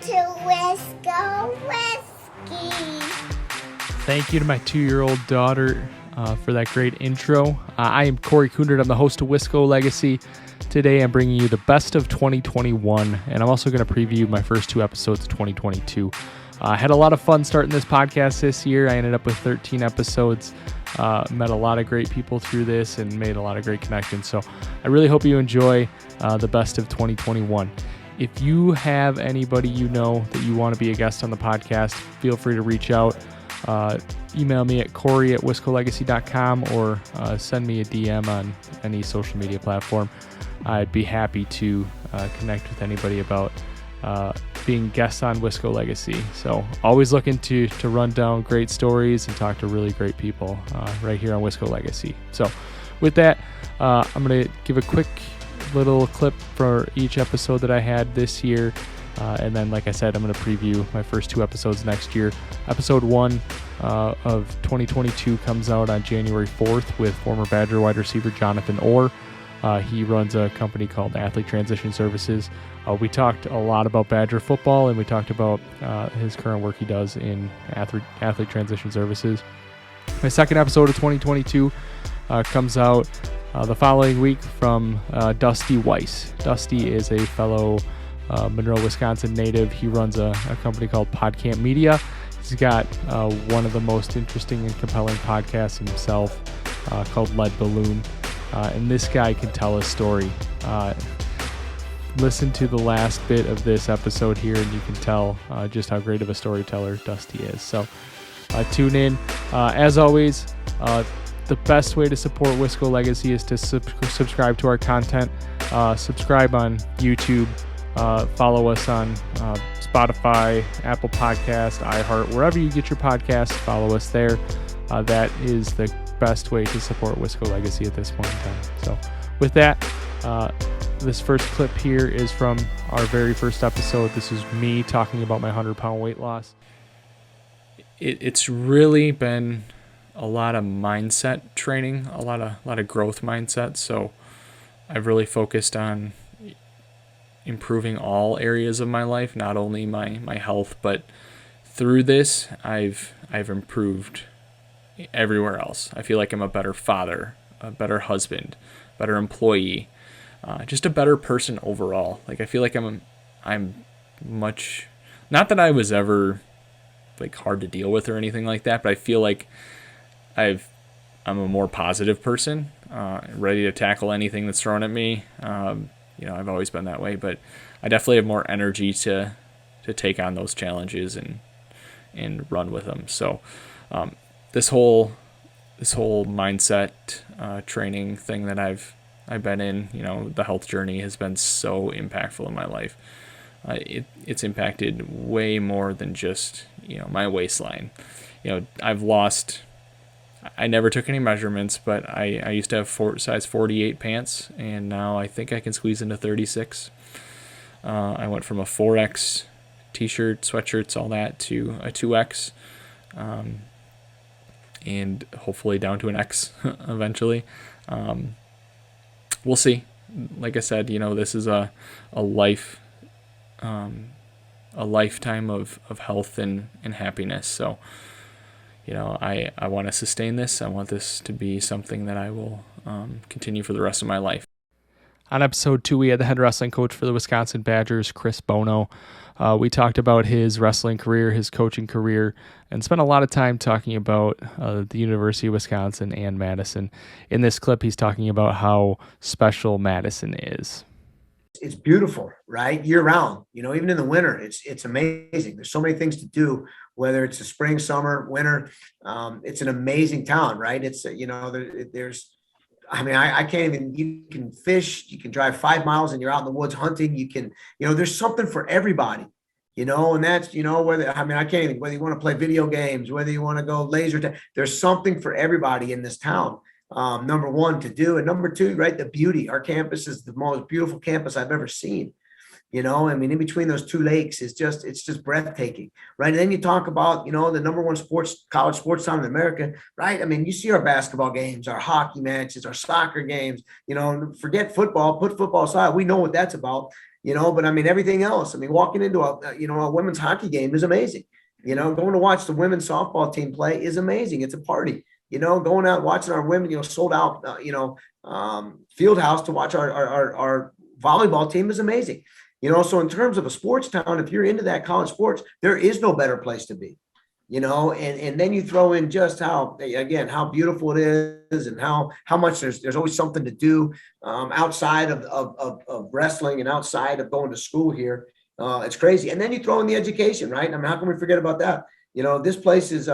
to Wisco Legacy. Thank you to my 2-year-old daughter for that great intro. I am Cooner. I'm the host of Wisco Legacy. Today I'm bringing you the best of 2021, and I'm also going to preview my first 2 episodes of 2022. I had a lot of fun starting this podcast this year. I ended up with 13 episodes, met a lot of great people through this, and made a lot of great connections. So I really hope you enjoy the best of 2021. If you have anybody you know that you want to be a guest on the podcast, feel free to reach out. Email me at corey@wiscolegacy.com or send me a DM on any social media platform. I'd be happy to connect with anybody about being guests on Wisco Legacy. So always looking to run down great stories and talk to really great people right here on Wisco Legacy. So with that, I'm going to give a quick little clip for each episode that I had this year. And then, like I said, I'm going to preview my first 2 episodes next year. Episode 1 of 2022 comes out on January 4th with former Badger wide receiver Jonathan Orr. He runs a company called Athlete Transition Services. We talked a lot about Badger football, and we talked about his current work he does in Athlete Transition Services. My second episode of 2022 comes out the following week from Dusty Weiss. Dusty is a fellow Monroe, Wisconsin native. He runs a company called PodCamp Media. He's got one of the most interesting and compelling podcasts himself called Lead Balloon. And this guy can tell a story. Listen to the last bit of this episode here and you can tell just how great of a storyteller Dusty is. So tune in. As always, the best way to support Wisco Legacy is to subscribe to our content. Subscribe on YouTube. Follow us on Spotify, Apple Podcasts, iHeart, wherever you get your podcasts, follow us there. That is the best way to support Wisco Legacy at this point in time. So with that, this first clip here is from our very first episode. This is me talking about my 100-pound weight loss. It's really been a lot of mindset training, a lot of growth mindset. So I've really focused on improving all areas of my life, not only my health, but through this, I've improved everywhere else. I feel like I'm a better father, a better husband, better employee, just a better person overall. Like I feel like I'm much, not that I was ever like hard to deal with or anything like that, but I feel like I'm a more positive person, ready to tackle anything that's thrown at me. I've always been that way, but I definitely have more energy to take on those challenges and run with them. So this whole mindset training thing that I've been in, the health journey has been so impactful in my life. It's impacted way more than just my waistline. I never took any measurements, but I used to have size 48 pants, and now I think I can squeeze into 36. I went from a 4X t-shirt, sweatshirts, all that, to a 2X, and hopefully down to an X eventually. We'll see. Like I said, this is a lifetime of health and happiness. So I want to sustain this. I want this to be something that I will continue for the rest of my life. On episode 2, we had the head wrestling coach for the Wisconsin Badgers, Chris Bono. We talked about his wrestling career, his coaching career, and spent a lot of time talking about the University of Wisconsin and Madison. In this clip, he's talking about how special Madison is. It's beautiful, right? Year round, even in the winter, it's amazing. There's so many things to do, whether it's a spring, summer, winter. It's an amazing town, right? It's, I can't even, you can fish, you can drive 5 miles and you're out in the woods hunting. You can, there's something for everybody, and that's, whether you want to play video games, whether you want to go laser tag, there's something for everybody in this town. Number one, to do, and number 2, right, the beauty. Our campus is the most beautiful campus I've ever seen. In between those 2 lakes it's just breathtaking, right? And then you talk about, the number 1 college sports town in America, right? You see our basketball games, our hockey matches, our soccer games, forget football, put football aside. We know what that's about. but I mean, everything else, I mean, walking into a women's hockey game is amazing. Going to watch the women's softball team play is amazing. It's a party. Going out watching our women, sold out, field house to watch our volleyball team is amazing. So in terms of a sports town, if you're into that college sports, there is no better place to be. And then you throw in just how beautiful it is, and how much there's always something to do outside of wrestling and outside of going to school here. It's crazy. And then you throw in the education, right? I mean, how can we forget about that? This place is,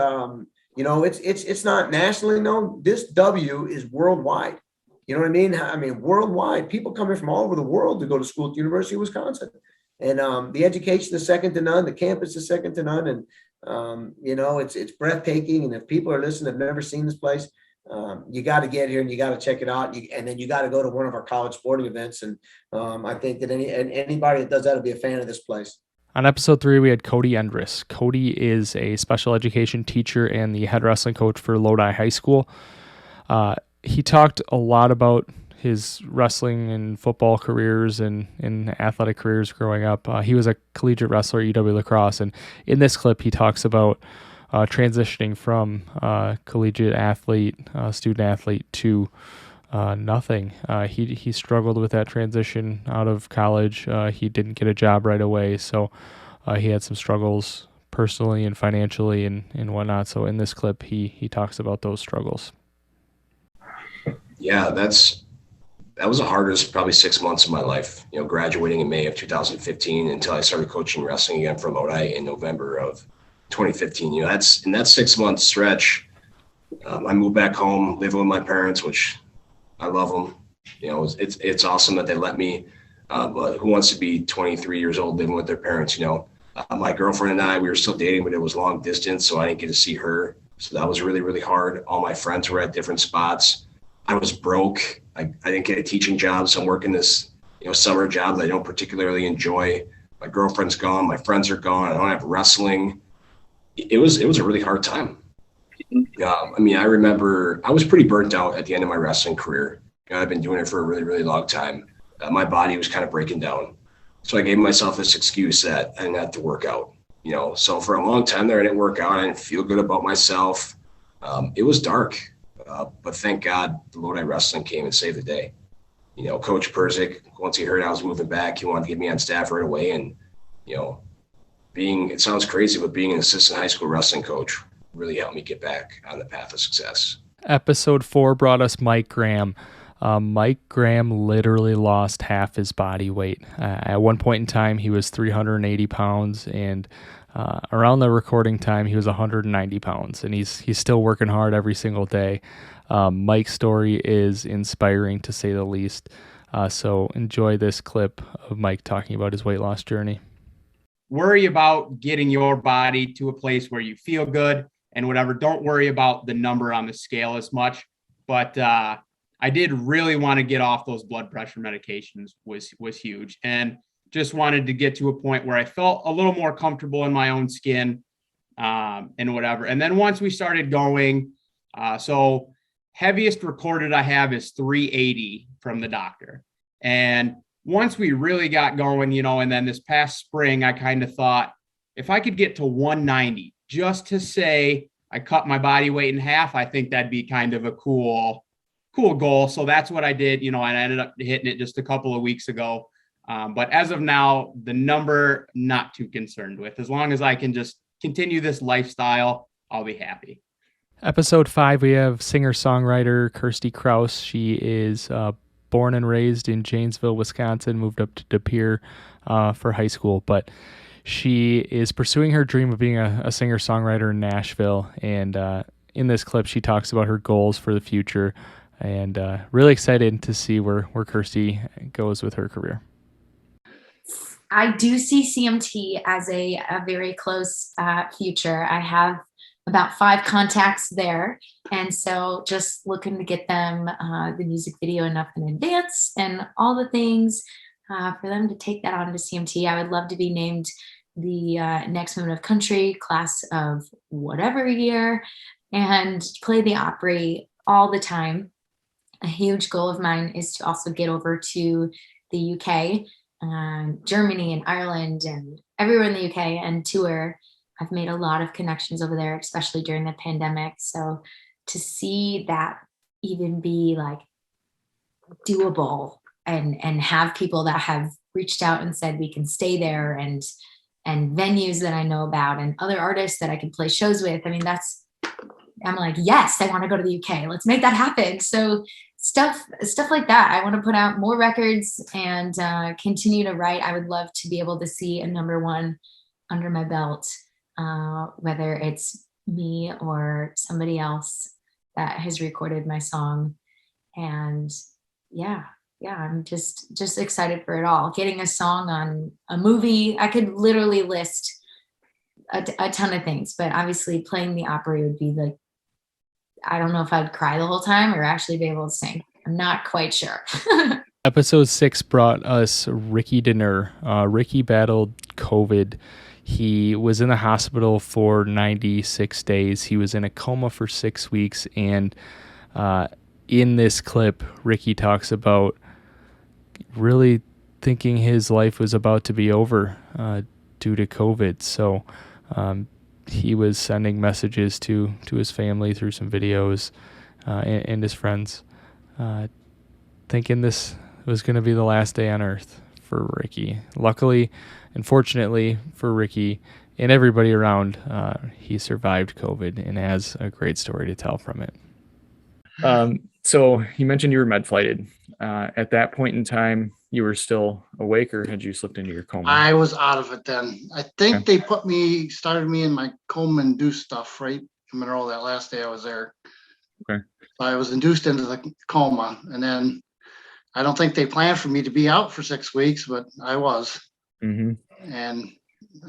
it's not nationally known. This W is worldwide. You know what I mean? I mean, worldwide, people come in from all over the world to go to school at the University of Wisconsin. And the education is second to none. The campus is second to none. And, it's breathtaking. And if people are listening, have never seen this place, you got to get here and you got to check it out. And then you got to go to one of our college sporting events. And I think that anybody that does that will be a fan of this place. On episode 3, we had Cody Enders. Cody is a special education teacher and the head wrestling coach for Lodi High School. He talked a lot about his wrestling and football careers and athletic careers growing up. He was a collegiate wrestler at UW La Crosse, and in this clip, he talks about transitioning from collegiate athlete, student athlete, to nothing. He struggled with that transition out of college. He didn't get a job right away, so he had some struggles personally and financially and whatnot. So in this clip, he talks about those struggles. Yeah, that was the hardest probably 6 months of my life, graduating in May of 2015 until I started coaching wrestling again for Lodi in November of 2015. That's in that 6 month stretch. I moved back home, living with my parents, which I love them. It's awesome that they let me, but who wants to be 23 years old living with their parents? My girlfriend and I, we were still dating, but it was long distance. So I didn't get to see her. So that was really, really hard. All my friends were at different spots. I was broke. I didn't get a teaching job. So I'm working this, summer job that I don't particularly enjoy. My girlfriend's gone. My friends are gone. I don't have wrestling. It was a really hard time. I remember I was pretty burnt out at the end of my wrestling career. I've been doing it for a really, really long time. My body was kind of breaking down. So I gave myself this excuse that I didn't have to work out. So for a long time there, I didn't work out. I didn't feel good about myself. It was dark. But thank God the Lodi Wrestling came and saved the day. Coach Perzik, once he heard I was moving back, he wanted to get me on staff right away. And, it sounds crazy, but being an assistant high school wrestling coach really helped me get back on the path of success. Episode 4 brought us Mike Graham. Mike Graham literally lost half his body weight. At one point in time, he was 380 pounds, and around the recording time, he was 190 pounds, and he's still working hard every single day. Mike's story is inspiring, to say the least. So enjoy this clip of Mike talking about his weight loss journey. Worry about getting your body to a place where you feel good and whatever. Don't worry about the number on the scale as much. But I did really want to get off those blood pressure medications was huge. And just wanted to get to a point where I felt a little more comfortable in my own skin and whatever. And then once we started going, so heaviest recorded I have is 380 from the doctor. And once we really got going, and then this past spring, I kind of thought if I could get to 190, just to say I cut my body weight in half, I think that'd be kind of a cool goal. So that's what I did, and I ended up hitting it just a couple of weeks ago. But as of now, the number, not too concerned with. As long as I can just continue this lifestyle, I'll be happy. Episode 5, we have singer-songwriter Kristy Krauss. She is born and raised in Janesville, Wisconsin, moved up to De Pere for high school. But she is pursuing her dream of being a singer-songwriter in Nashville. And in this clip, she talks about her goals for the future. And really excited to see where Kristy goes with her career. I do see CMT as a very close future. I have about 5 contacts there. And so just looking to get them the music video enough in advance and all the things for them to take that on to CMT. I would love to be named the next Women of Country class of whatever year and play the Opry all the time. A huge goal of mine is to also get over to the UK Germany and Ireland and everywhere in the UK and tour. I've made a lot of connections over there, especially during the pandemic. So to see that even be like doable and have people that have reached out and said we can stay there, and venues that I know about and other artists that I can play shows with. I mean, I'm like, yes, I want to go to the UK. Let's make that happen. So stuff like that. I want to put out more records and continue to write. I would love to be able to see a #1 under my belt, whether it's me or somebody else that has recorded my song. And yeah, I'm just excited for it all. Getting a song on a movie, I could literally list a ton of things, but obviously playing the Opry would be like, I don't know if I'd cry the whole time or actually be able to sing. I'm not quite sure. Episode 6 brought us Ricky Dinner. Ricky battled COVID. He was in the hospital for 96 days. He was in a coma for 6 weeks. And in this clip, Ricky talks about really thinking his life was about to be over due to COVID. So he was sending messages to his family through some videos and his friends, thinking this was going to be the last day on earth for Ricky. Luckily and fortunately for Ricky and everybody around, he survived COVID and has a great story to tell from it. So you mentioned you were med flighted. At that point in time, you were still awake, or had you slipped into your coma? I was out of it then. I think they started me in my coma induced stuff right in Monroe that last day I was there. Okay. So I was induced into the coma, and then I don't think they planned for me to be out for 6 weeks, but I was. Mm-hmm. And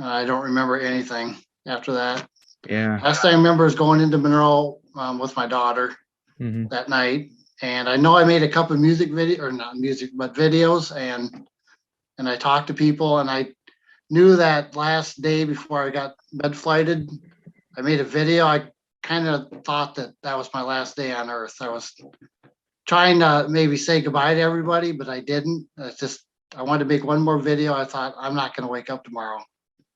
I don't remember anything after that. Yeah. Last thing I remember is going into Monroe with my daughter that night. And I know I made a couple of videos, and I talked to people, and I knew that last day before I got med flighted, I made a video. I kind of thought that was my last day on earth. I was trying to maybe say goodbye to everybody, but I didn't. I wanted to make one more video. I thought, I'm not going to wake up tomorrow.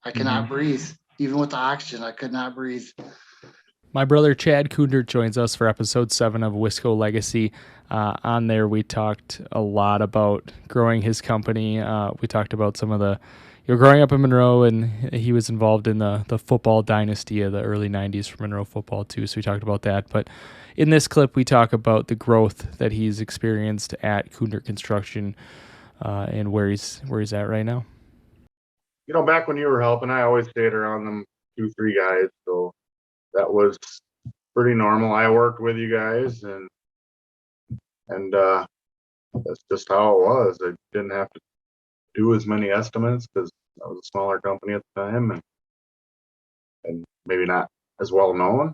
I cannot breathe. Even with the oxygen, I could not breathe. My brother Chad Cooner joins us for episode 7 of Wisco Legacy. On there, we talked a lot about growing his company. We talked about some of the, growing up in Monroe, and he was involved in the football dynasty of the early 90s for Monroe football too. So we talked about that. But in this clip, we talk about the growth that he's experienced at Cooner Construction and where he's at right now. Back when you were helping, I always stayed around them 2-3 guys. So that was pretty normal. I worked with you guys, and that's just how it was. I didn't have to do as many estimates because I was a smaller company at the time, and maybe not as well known.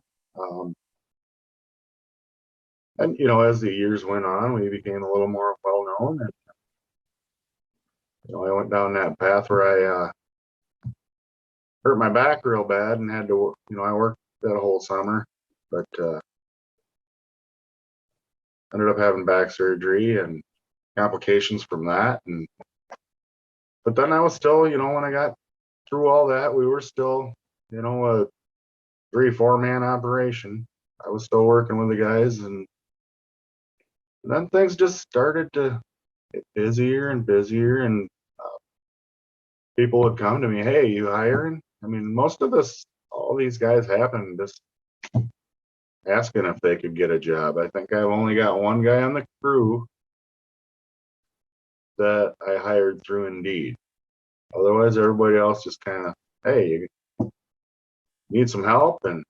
And as the years went on, we became a little more well known, and I went down that path where I hurt my back real bad and had to, I worked that whole summer, but ended up having back surgery and complications from that. But then I was still, when I got through all that, we were still, a 3-4 man operation. I was still working with the guys, and then things just started to get busier and busier, and people would come to me, hey, you hiring? I mean, most of all these guys happened just asking if they could get a job. I think I've only got one guy on the crew that I hired through Indeed. Otherwise, everybody else just kind of, hey, you need some help? And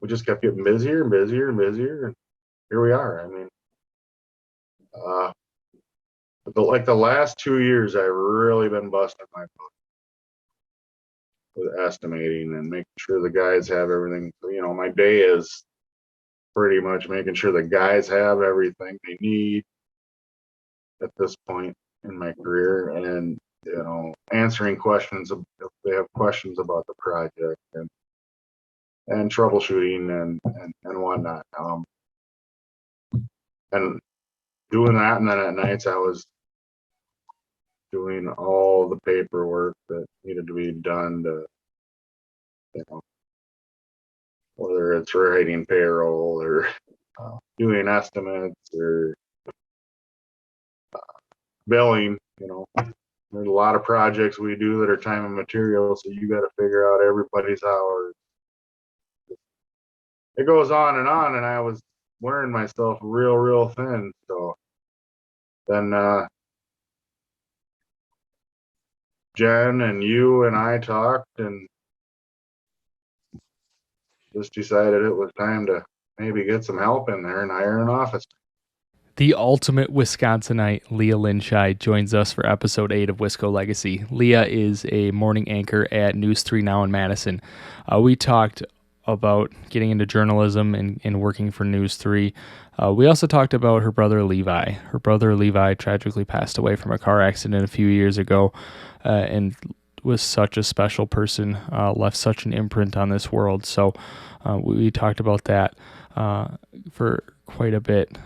we just kept getting busier and busier and busier, and here we are. I mean, but the last 2 years, I've really been busting my butt with estimating and making sure the guys have everything. My day is pretty much making sure the guys have everything they need at this point in my career, and answering questions if they have questions about the project, and troubleshooting and whatnot. And doing that, and then at nights I was doing all the paperwork that needed to be done to, you know, whether it's writing payroll or doing estimates or billing, you know. There's a lot of projects we do that are time and material, so you got to figure out everybody's hours. It goes on, and I was wearing myself real thin. So then Jen and you and I talked and just decided it was time to maybe get some help in there and hire an office. The ultimate Wisconsinite, Leah Linscheid, joins us for episode 8 of Wisco Legacy. Leah is a morning anchor at News 3 Now in Madison. We talked about getting into journalism and working for News 3. We also talked about her brother Levi. Her brother Levi tragically passed away from a car accident a few years ago and was such a special person, left such an imprint on this world. So we talked about that for quite a bit.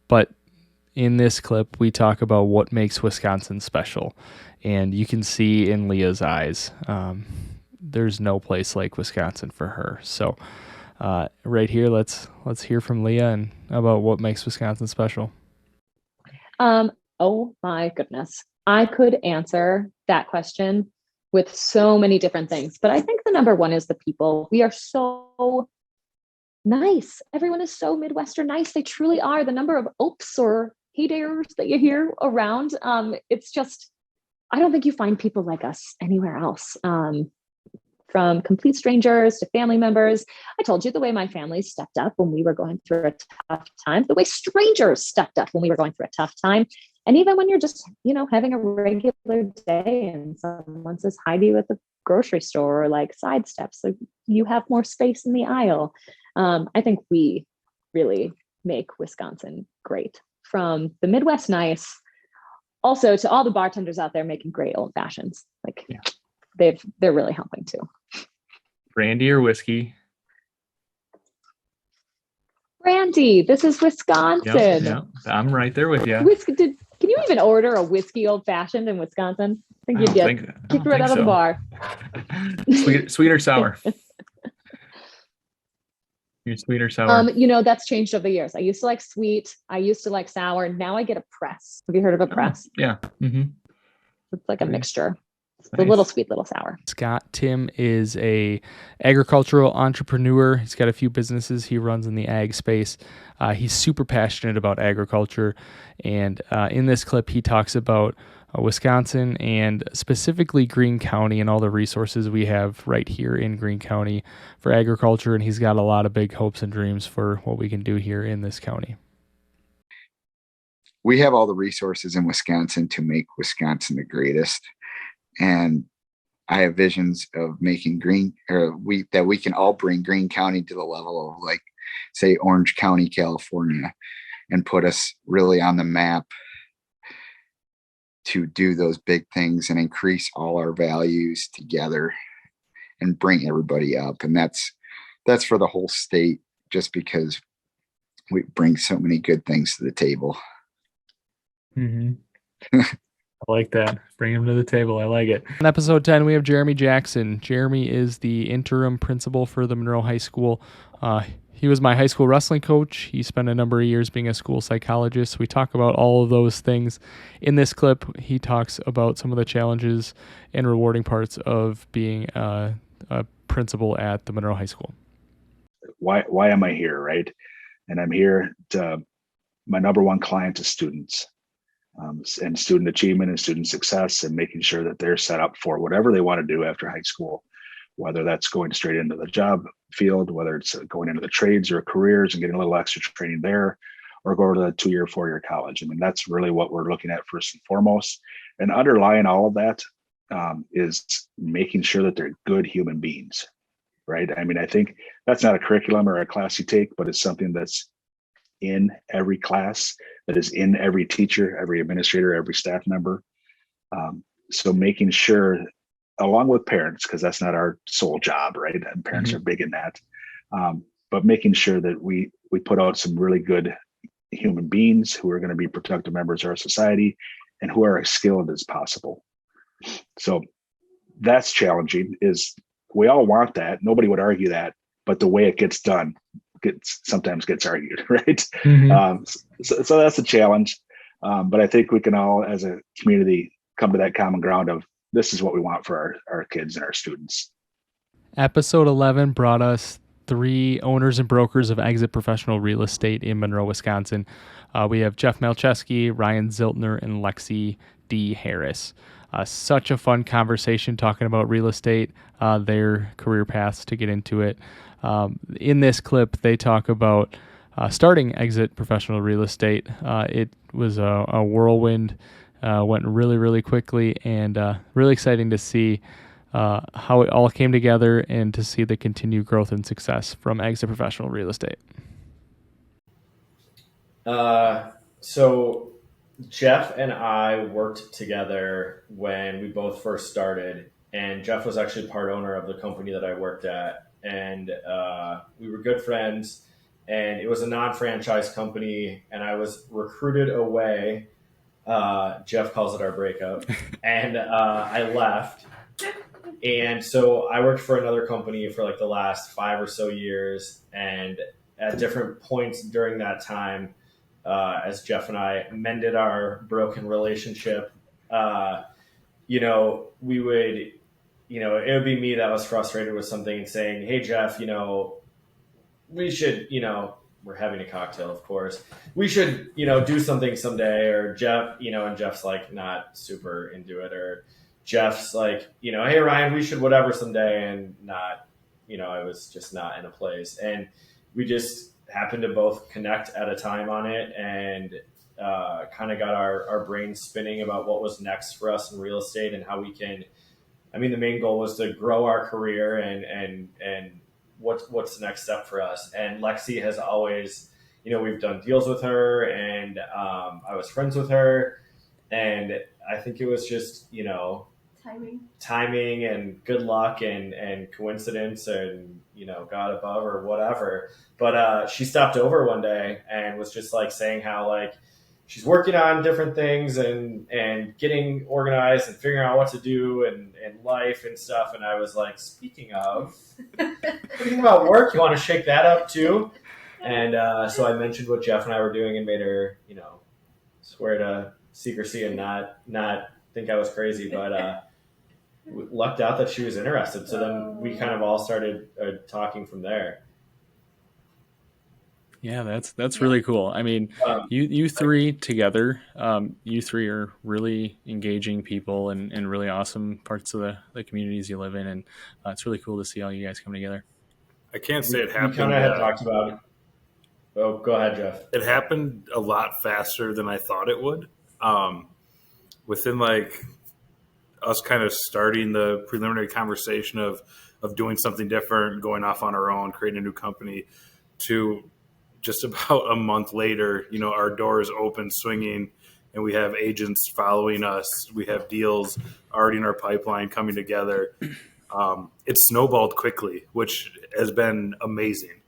But in this clip, we talk about what makes Wisconsin special. And you can see in Leah's eyes, there's no place like Wisconsin for her. So right here, let's hear from Leah and about what makes Wisconsin special. Oh my goodness. I could answer that question with so many different things, but I think the number one is the people. We are so nice. Everyone is so Midwestern nice. They truly are. The number of oops or hey dares that you hear around, it's just, I don't think you find people like us anywhere else. From complete strangers to family members. I told you the way my family stepped up when we were going through a tough time, the way strangers stepped up when we were going through a tough time. And even when you're just, having a regular day and someone says hi to you at the grocery store or like sidesteps, so you have more space in the aisle. I think we really make Wisconsin great. From the Midwest nice, also to all the bartenders out there making great old fashions. Like they're really helping too. Brandy or whiskey? Brandy, this is Wisconsin. Yep, I'm right there with you. Can you even order a whiskey old fashioned in Wisconsin? I think you'd get kicked right out of the bar. Sweet or sour? You're sweet or sour? That's changed over the years. I used to like sweet. I used to like sour. Now I get a press. Have you heard of a press? Yeah. Mm-hmm. It's like a mixture. Nice. A little sweet, little sour. Scott Tim is a agricultural entrepreneur. He's got a few businesses he runs in the ag space. He's super passionate about agriculture. And in this clip, he talks about Wisconsin and specifically Greene County and all the resources we have right here in Greene County for agriculture. And he's got a lot of big hopes and dreams for what we can do here in this county. We have all the resources in Wisconsin to make Wisconsin the greatest. And I have visions of making that we can all bring Greene County to the level of, like, say, Orange County, California, and put us really on the map to do those big things and increase all our values together and bring everybody up. And that's for the whole state, just because we bring so many good things to the table. Mm-hmm. I like that. Bring him to the table. I like it. In episode 10, we have Jeremy Jackson. Jeremy is the interim principal for the Monroe High School. He was my high school wrestling coach. He spent a number of years being a school psychologist. We talk about all of those things. In this clip, he talks about some of the challenges and rewarding parts of being a principal at the Monroe High School. Why am I here, right? And I'm here to, my number one client is students. And student achievement and student success, and making sure that they're set up for whatever they want to do after high school, whether that's going straight into the job field, whether it's going into the trades or careers and getting a little extra training there, or go to the 2-year, 4-year college. I mean, that's really what we're looking at first and foremost. And underlying all of that is making sure that they're good human beings, right? I mean, I think that's not a curriculum or a class you take, but it's something that's in every class, that is in every teacher, every administrator, every staff member. So making sure, along with parents, because that's not our sole job, right? And parents are big in that. But making sure that we put out some really good human beings who are going to be productive members of our society and who are as skilled as possible. So that's challenging. Is we all want that. Nobody would argue that, but the way it gets done sometimes gets argued, right? So that's a challenge. But I think we can all, as a community, come to that common ground of this is what we want for our kids and our students. Episode 11 brought us 3 owners and brokers of Exit Professional Real Estate in Monroe, Wisconsin. We have Jeff Malcheski, Ryan Ziltner, and Lexi D. Harris. Such a fun conversation talking about real estate, their career paths to get into it. In this clip, they talk about starting Exit Professional Real Estate. It was a whirlwind, went really, really quickly, and really exciting to see how it all came together and to see the continued growth and success from Exit Professional Real Estate. So Jeff and I worked together when we both first started, and Jeff was actually part owner of the company that I worked at, and we were good friends, and it was a non-franchise company, and I was recruited away. Jeff calls it our breakup, and I left. And so I worked for another company for like the last 5 or so years. And at different points during that time, as Jeff and I mended our broken relationship, we would, it would be me that was frustrated with something and saying, hey, Jeff, we should, we're having a cocktail, of course. We should, do something someday. Or Jeff, and Jeff's like not super into it. Or Jeff's like, hey, Ryan, we should whatever someday, and not, I was just not in a place. And we just happened to both connect at a time on it, and kind of got our brains spinning about what was next for us in real estate and how we can, the main goal was to grow our career and what's the next step for us. And Lexi has always, we've done deals with her, and I was friends with her, and I think it was just, timing and good luck and coincidence and, God above or whatever. But she stopped over one day and was just like saying how like she's working on different things and getting organized and figuring out what to do and life and stuff. And I was like, speaking of, thinking about work, you want to shake that up too? And so I mentioned what Jeff and I were doing and made her, swear to secrecy and not think I was crazy, but lucked out that she was interested. So then we kind of all started talking from there. Yeah, that's really cool. You three together, you three are really engaging people and really awesome parts of the communities you live in. And it's really cool to see all you guys come together. I can't say it happened. We kind of had talked about it. Oh, go ahead, Jeff. It happened a lot faster than I thought it would. Within like us kind of starting the preliminary conversation of doing something different, going off on our own, creating a new company, to just about a month later, our door is open, swinging, and we have agents following us. We have deals already in our pipeline coming together. It snowballed quickly, which has been amazing.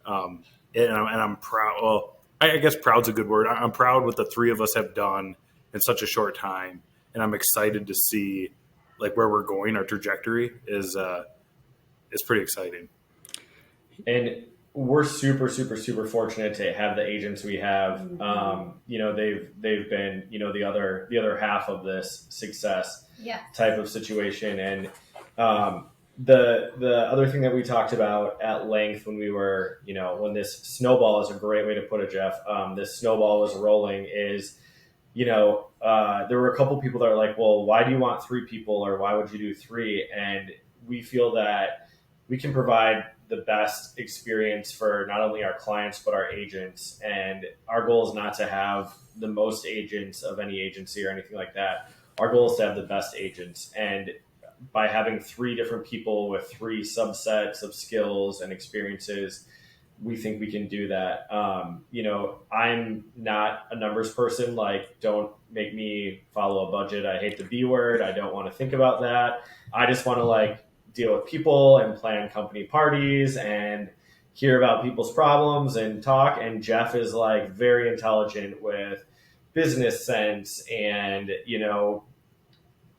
And I'm proud. Well, I guess proud's a good word. I'm proud what the three of us have done in such a short time. And I'm excited to see like where we're going. Our trajectory is pretty exciting. And we're super, super, super fortunate to have the agents we have. They've been, the other half of this success type of situation. And the other thing that we talked about at length when we were, when this snowball is a great way to put it, Jeff, this snowball was rolling is, there were a couple people that are like, well, why do you want 3 people, or why would you do 3? And we feel that we can provide the best experience for not only our clients, but our agents. And our goal is not to have the most agents of any agency or anything like that. Our goal is to have the best agents. And by having 3 different people with 3 subsets of skills and experiences, we think we can do that. I'm not a numbers person. Like, don't make me follow a budget. I hate the B word. I don't want to think about that. I just want to deal with people and plan company parties and hear about people's problems and talk. And Jeff is very intelligent with business sense and,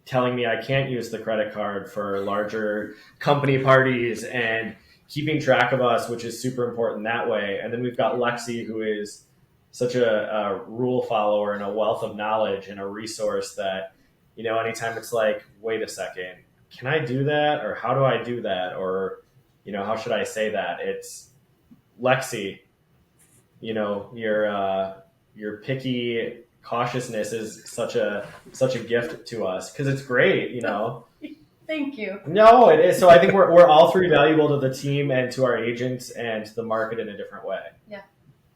telling me I can't use the credit card for larger company parties and keeping track of us, which is super important that way. And then we've got Lexi, who is such a rule follower and a wealth of knowledge and a resource that, anytime it's like, wait a second, can I do that? Or how do I do that? Or, how should I say that? It's Lexi, your picky cautiousness is such a gift to us because it's great, Thank you. No, it is. So I think we're all three valuable to the team and to our agents and to the market in a different way. Yeah.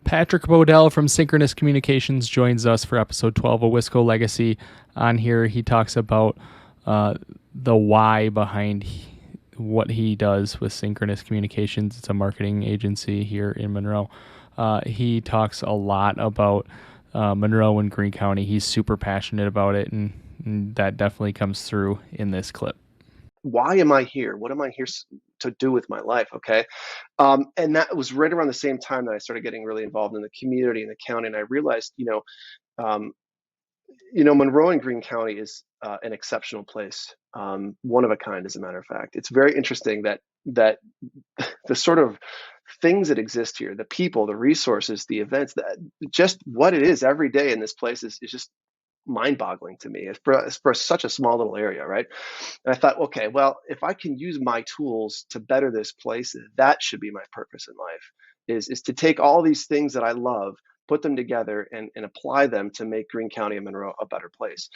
Patrick Bodell from Synchronous Communications joins us for episode 12 of Wisco Legacy. On here, he talks about the why behind what he does with Synchronous Communications. It's a marketing agency here in Monroe. He talks a lot about Monroe and Greene County. He's super passionate about it, and that definitely comes through in this clip. Why am I here? What am I here to do with my life? Okay. And that was right around the same time that I started getting really involved in the community and the county. And I realized, Monroe and Greene County is an exceptional place. One of a kind, as a matter of fact. It's very interesting that the sort of things that exist here, the people, the resources, the events, that just what it is every day in this place is just mind-boggling to me. It's for such a small little area, right? And I thought, okay, well, if I can use my tools to better this place, that should be my purpose in life, is to take all these things that I love, put them together and apply them to make Greene County and Monroe a better place.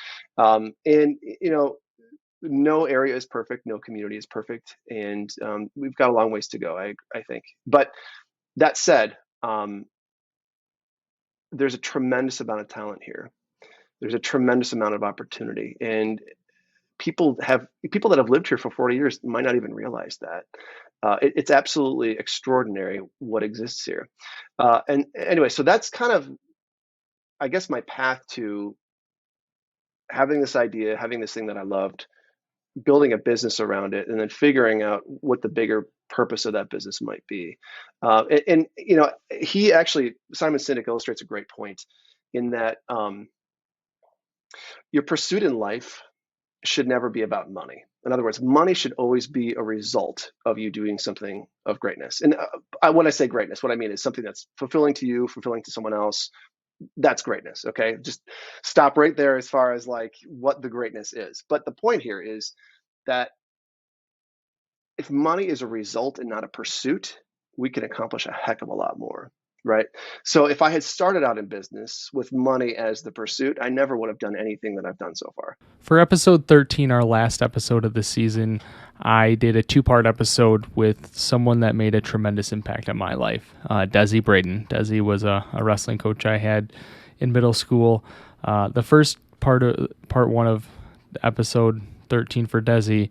No area is perfect, no community is perfect, and we've got a long ways to go, I think. But that said, there's a tremendous amount of talent here. There's a tremendous amount of opportunity, and people that have lived here for 40 years might not even realize that. It's absolutely extraordinary what exists here. And anyway, so that's kind of, I guess, my path to having this idea, having this thing that I loved, building a business around it, and then figuring out what the bigger purpose of that business might be. He actually, Simon Sinek illustrates a great point in that your pursuit in life should never be about money. In other words, money should always be a result of you doing something of greatness. And when I say greatness, what I mean is something that's fulfilling to you, fulfilling to someone else. That's greatness. Okay. Just stop right there as far as like what the greatness is. But the point here is that if money is a result and not a pursuit, we can accomplish a heck of a lot more. Right. So if I had started out in business with money as the pursuit, I never would have done anything that I've done so far. For episode 13, our last episode of the season, I did a 2-part episode with someone that made a tremendous impact on my life, Desi Braden. Desi was a wrestling coach I had in middle school. The first part one of episode 13 for Desi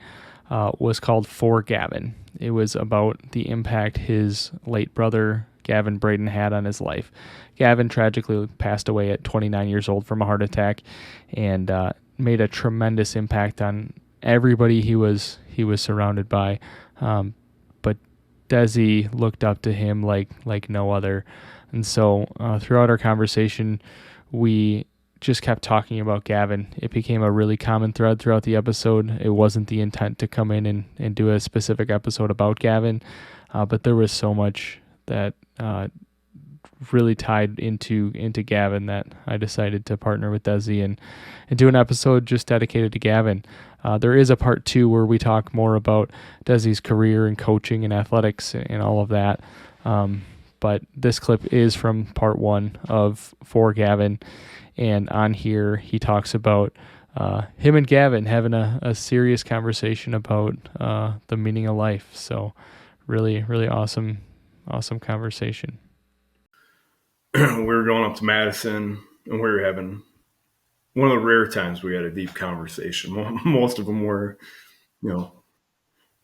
was called For Gavin. It was about the impact his late brother Gavin Braden had on his life. Gavin tragically passed away at 29 years old from a heart attack, and made a tremendous impact on everybody he was surrounded by. But Desi looked up to him like no other. And so throughout our conversation, we just kept talking about Gavin. It became a really common thread throughout the episode. It wasn't the intent to come in and do a specific episode about Gavin, but there was so much that really tied into Gavin that I decided to partner with Desi and do an episode just dedicated to Gavin. There is a part 2 where we talk more about Desi's career and coaching and athletics and all of that. But this clip is from part 1 of For Gavin. And on here, he talks about him and Gavin having a serious conversation about the meaning of life. So really, really awesome conversation. We were going up to Madison, and we were having one of the rare times we had a deep conversation. Most of them were,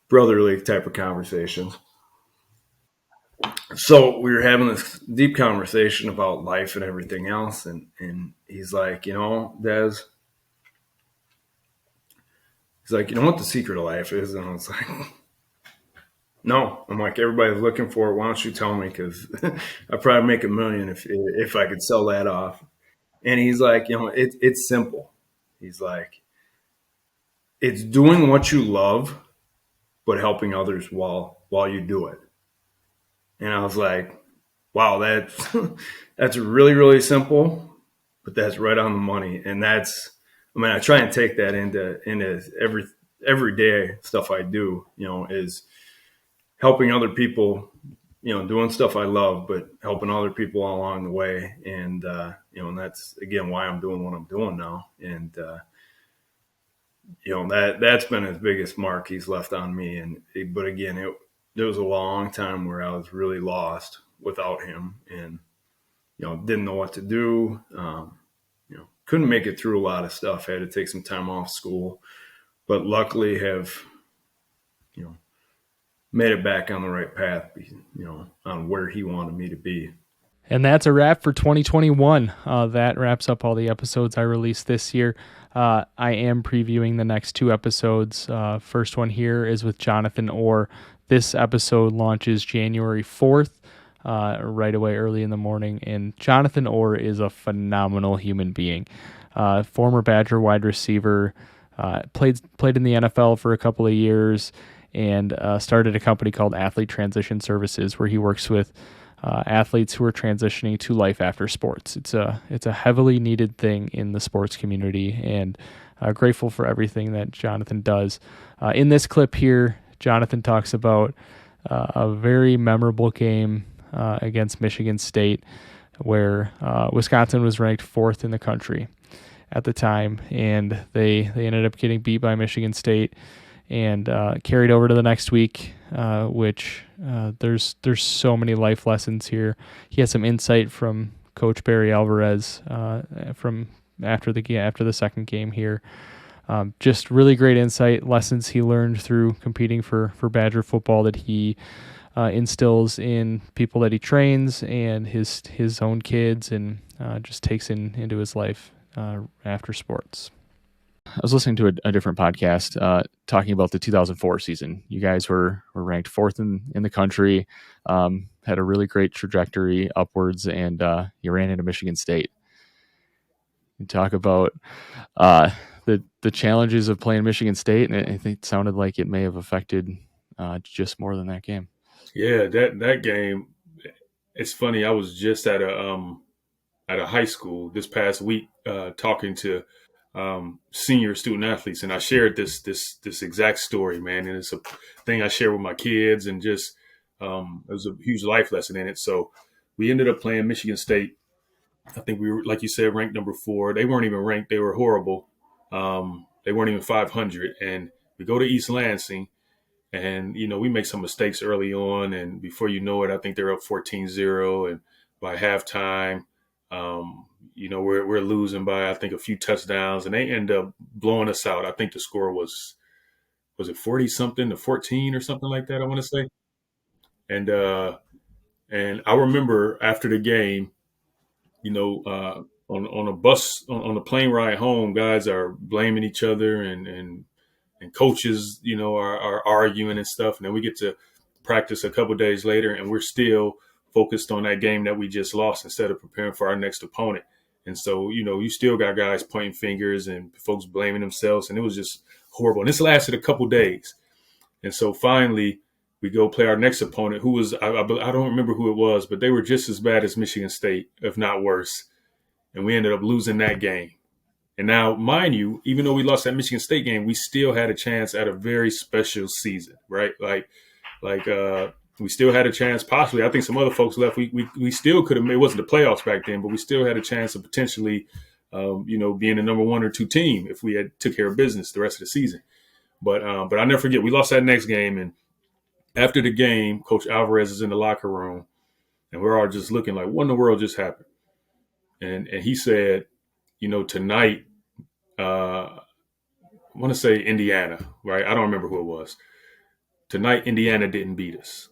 brotherly type of conversations. So we were having this deep conversation about life and everything else. And he's like, Des, he's like, you know what the secret of life is? And I was like, no. I'm like, everybody's looking for it. Why don't you tell me? Because I'd probably make $1 million if I could sell that off. And he's like, it's simple. He's like, it's doing what you love, but helping others while you do it. And I was like, wow, that's really, really simple, but that's right on the money. And I try and take that into everyday stuff I do, is helping other people, doing stuff I love, but helping other people along the way. And, and that's again, why I'm doing what I'm doing now. And, that's been his biggest mark he's left on me. But again, there was a long time where I was really lost without him and, didn't know what to do. Couldn't make it through a lot of stuff. Had to take some time off school, but luckily have, made it back on the right path, on where he wanted me to be. And that's a wrap for 2021. That wraps up all the episodes I released this year. I am previewing the next 2 episodes. First one here is with Jonathan Orr. This episode launches January 4th, right away early in the morning. And Jonathan Orr is a phenomenal human being. Former Badger wide receiver, played in the NFL for a couple of years, and started a company called Athlete Transition Services, where he works with athletes who are transitioning to life after sports. It's a heavily needed thing in the sports community, and grateful for everything that Jonathan does. In this clip here, Jonathan talks about a very memorable game against Michigan State, where Wisconsin was ranked 4th in the country at the time, and they ended up getting beat by Michigan State and carried over to the next week, which there's so many life lessons here. He has some insight from Coach Barry Alvarez from after the second game here. Just really great insight, lessons he learned through competing for Badger football that he instills in people that he trains and his own kids, and just takes into his life after sports. I was listening to a different podcast talking about the 2004 season. You guys were ranked 4th in the country, had a really great trajectory upwards, and you ran into Michigan State. You talk about the challenges of playing Michigan State, and I think it sounded like it may have affected just more than that game. Yeah, that game. It's funny. I was just at a high school this past week talking to senior student athletes, and I shared this exact story, man. And it's a thing I share with my kids, and just it was a huge life lesson in it. So we ended up playing Michigan State. I think we were, like you said, ranked number 4. They weren't even ranked. They were horrible. They weren't even 500. And we go to East Lansing, and, we make some mistakes early on. And before you know it, I think they're up 14-0. And by halftime, we're losing by, I think, a few touchdowns, and they end up blowing us out. I think the score was it 40 something to 14 or something like that, I want to say. And I remember after the game, on a bus, on a plane ride home, guys are blaming each other, and coaches, are arguing and stuff. And then we get to practice a couple of days later, and we're still focused on that game that we just lost instead of preparing for our next opponent. And so, you still got guys pointing fingers and folks blaming themselves. And it was just horrible. And this lasted a couple of days. And so finally, we go play our next opponent, who was, I don't remember who it was, but they were just as bad as Michigan State, if not worse. And we ended up losing that game. And now, mind you, even though we lost that Michigan State game, we still had a chance at a very special season, right? Like we still had a chance, possibly. I think some other folks left. We still could have. It wasn't the playoffs back then, but we still had a chance of potentially, being the number 1 or 2 team if we had took care of business the rest of the season. But I never forget, we lost that next game, and after the game, Coach Alvarez is in the locker room, and we're all just looking like, what in the world just happened? And he said, tonight, I want to say Indiana, right? I don't remember who it was. Tonight, Indiana didn't beat us.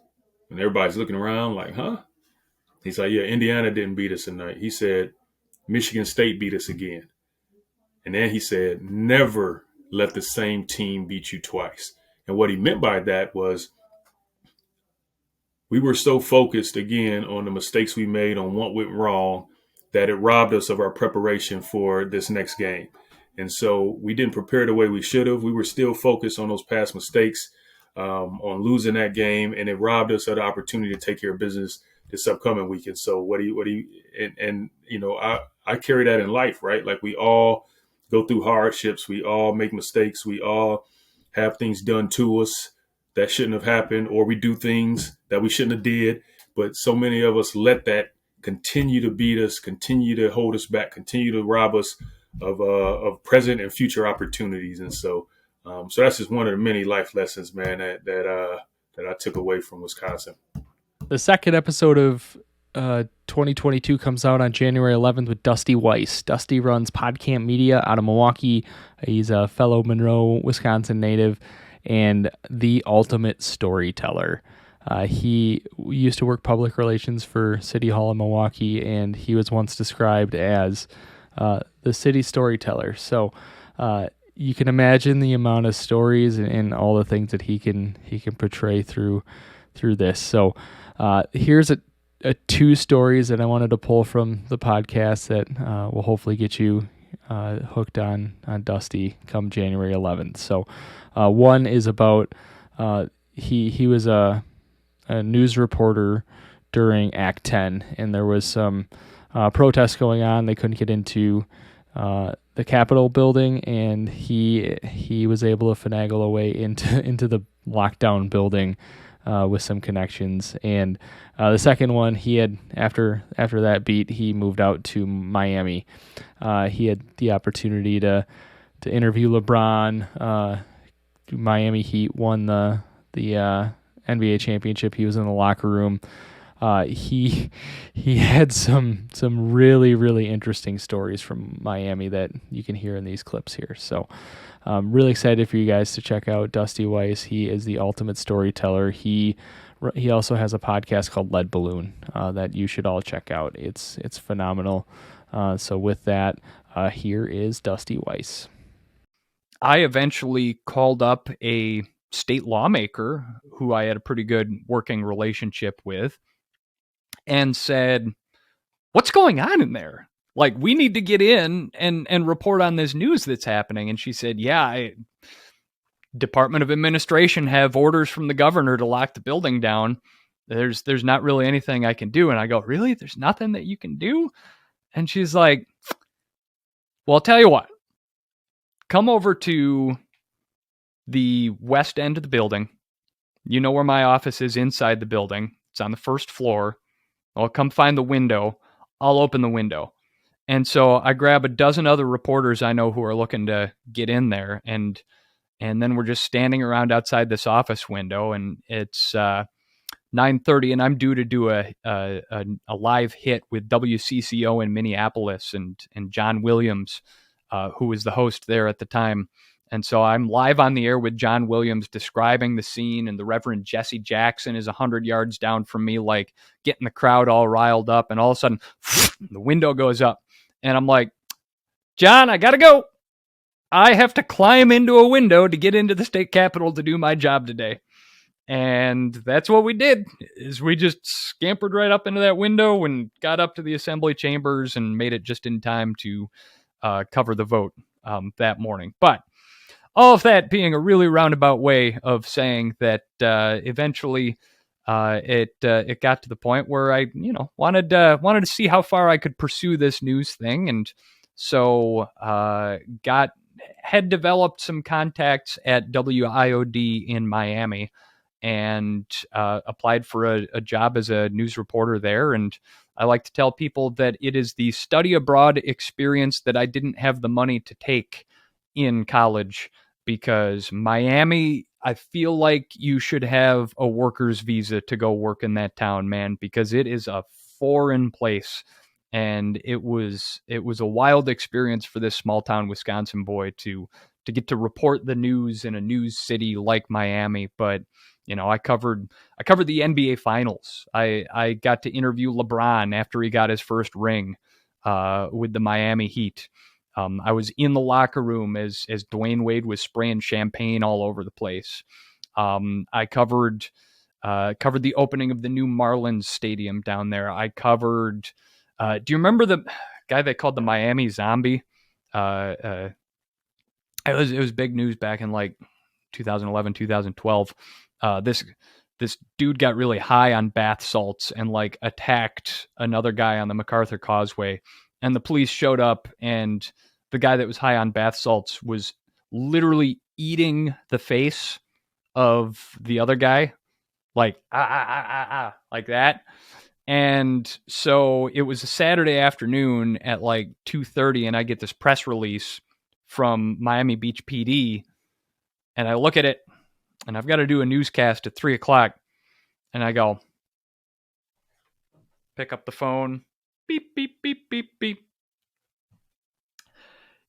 And everybody's looking around like, huh? He's like, yeah, Indiana didn't beat us tonight. He said, Michigan State beat us again. And then he said, never let the same team beat you twice. And what he meant by that was we were so focused, again, on the mistakes we made, on what went wrong, that it robbed us of our preparation for this next game. And so we didn't prepare the way we should have. We were still focused on those past mistakes, on losing that game, and it robbed us of the opportunity to take care of business this upcoming weekend. So I carry that in life, right? Like, we all go through hardships. We all make mistakes. We all have things done to us that shouldn't have happened, or we do things that we shouldn't have did. But so many of us let that continue to beat us, continue to hold us back, continue to rob us of present and future opportunities. And so that's just one of the many life lessons, man, that I took away from Wisconsin. The second episode of 2022 comes out on January 11th with Dusty Weiss. Dusty runs PodCamp Media out of Milwaukee. He's a fellow Monroe, Wisconsin native and the ultimate storyteller. He used to work public relations for City Hall in Milwaukee, and he was once described as the city storyteller. So you can imagine the amount of stories and all the things that he can portray through this. So here's two stories that I wanted to pull from the podcast that will hopefully get you hooked on Dusty come January 11th. So one is about he was a news reporter during Act 10, and there was some protests going on. They couldn't get into the Capitol building, and he was able to finagle a way into the lockdown building with some connections. And the second one, he had after that beat, he moved out to Miami. He had the opportunity to interview LeBron. Miami Heat won the NBA championship. He was in the locker room. He had some really, really interesting stories from Miami that you can hear in these clips here. So I'm really excited for you guys to check out Dusty Weiss. He is the ultimate storyteller. He also has a podcast called Lead Balloon that you should all check out. It's phenomenal. So with that, here is Dusty Weiss. I eventually called up a state lawmaker who I had a pretty good working relationship with and said, "What's going on in there? Like, we need to get in and report on this news that's happening." And she said, "Yeah, Department of Administration have orders from the governor to lock the building down. There's not really anything I can do." And I go, "Really? There's nothing that you can do?" And she's like, "Well, I'll tell you what. Come over to the west end of the building. You know where my office is inside the building. It's on the first floor. I'll come find the window. I'll open the window." And so I grab a dozen other reporters I know who are looking to get in there. And then we're just standing around outside this office window, and it's 9:30, and I'm due to do a live hit with WCCO in Minneapolis and John Williams, who was the host there at the time. And so I'm live on the air with John Williams describing the scene, and the Reverend Jesse Jackson is 100 yards down from me, like getting the crowd all riled up. And all of a sudden, the window goes up, and I'm like, "John, I got to go. I have to climb into a window to get into the state capitol to do my job today." And that's what we did, is we just scampered right up into that window and got up to the assembly chambers and made it just in time to cover the vote that morning. But all of that being a really roundabout way of saying that eventually it got to the point where I wanted to see how far I could pursue this news thing, and so had developed some contacts at WIOD in Miami and applied for a job as a news reporter there. And I like to tell people that it is the study abroad experience that I didn't have the money to take in college, because Miami, I feel like you should have a worker's visa to go work in that town, man, because it is a foreign place. And it was a wild experience for this small town Wisconsin boy to get to report the news in a news city like Miami. But I covered the NBA Finals. I got to interview LeBron after he got his first ring with the Miami Heat. I was in the locker room as Dwayne Wade was spraying champagne all over the place. I covered the opening of the new Marlins Stadium down there. I covered Do you remember the guy they called the Miami Zombie? It was big news back in like 2011, 2012. This dude got really high on bath salts and like attacked another guy on the MacArthur Causeway, and the police showed up, and the guy that was high on bath salts was literally eating the face of the other guy, like like that. And so it was a Saturday afternoon at like 2:30, and I get this press release from Miami Beach PD, and I look at it, and I've got to do a newscast at 3:00, and I go, pick up the phone, beep, beep, beep, beep, beep.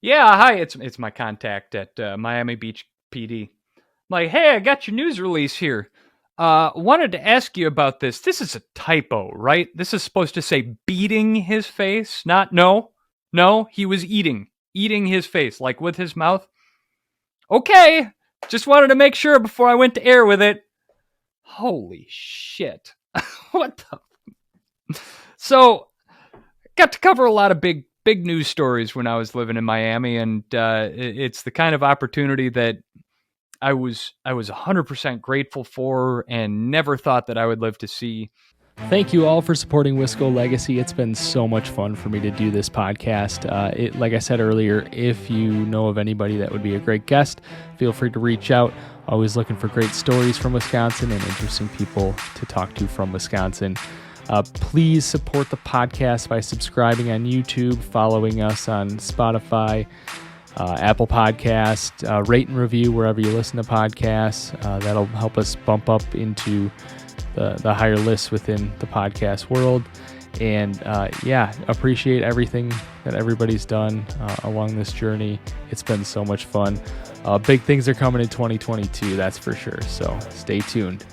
Yeah, hi, it's my contact at Miami Beach PD. I'm like, hey, I got your news release here. Wanted to ask you about this. This is a typo, right? This is supposed to say beating his face, not no, he was eating his face, like with his mouth. Okay, just wanted to make sure before I went to air with it. Holy shit. What the? So, got to cover a lot of big news stories when I was living in Miami, and it's the kind of opportunity that I was 100% grateful for and never thought that I would live to see. Thank you all for supporting Wisco Legacy. It's been so much fun for me to do this podcast. Like I said earlier, if you know of anybody that would be a great guest, feel free to reach out. Always looking for great stories from Wisconsin and interesting people to talk to from Wisconsin. Please support the podcast by subscribing on YouTube, following us on Spotify, Apple Podcast, rate and review wherever you listen to podcasts. That'll help us bump up into the higher lists within the podcast world. And appreciate everything that everybody's done along this journey. It's been so much fun. Big things are coming in 2022, that's for sure. So stay tuned.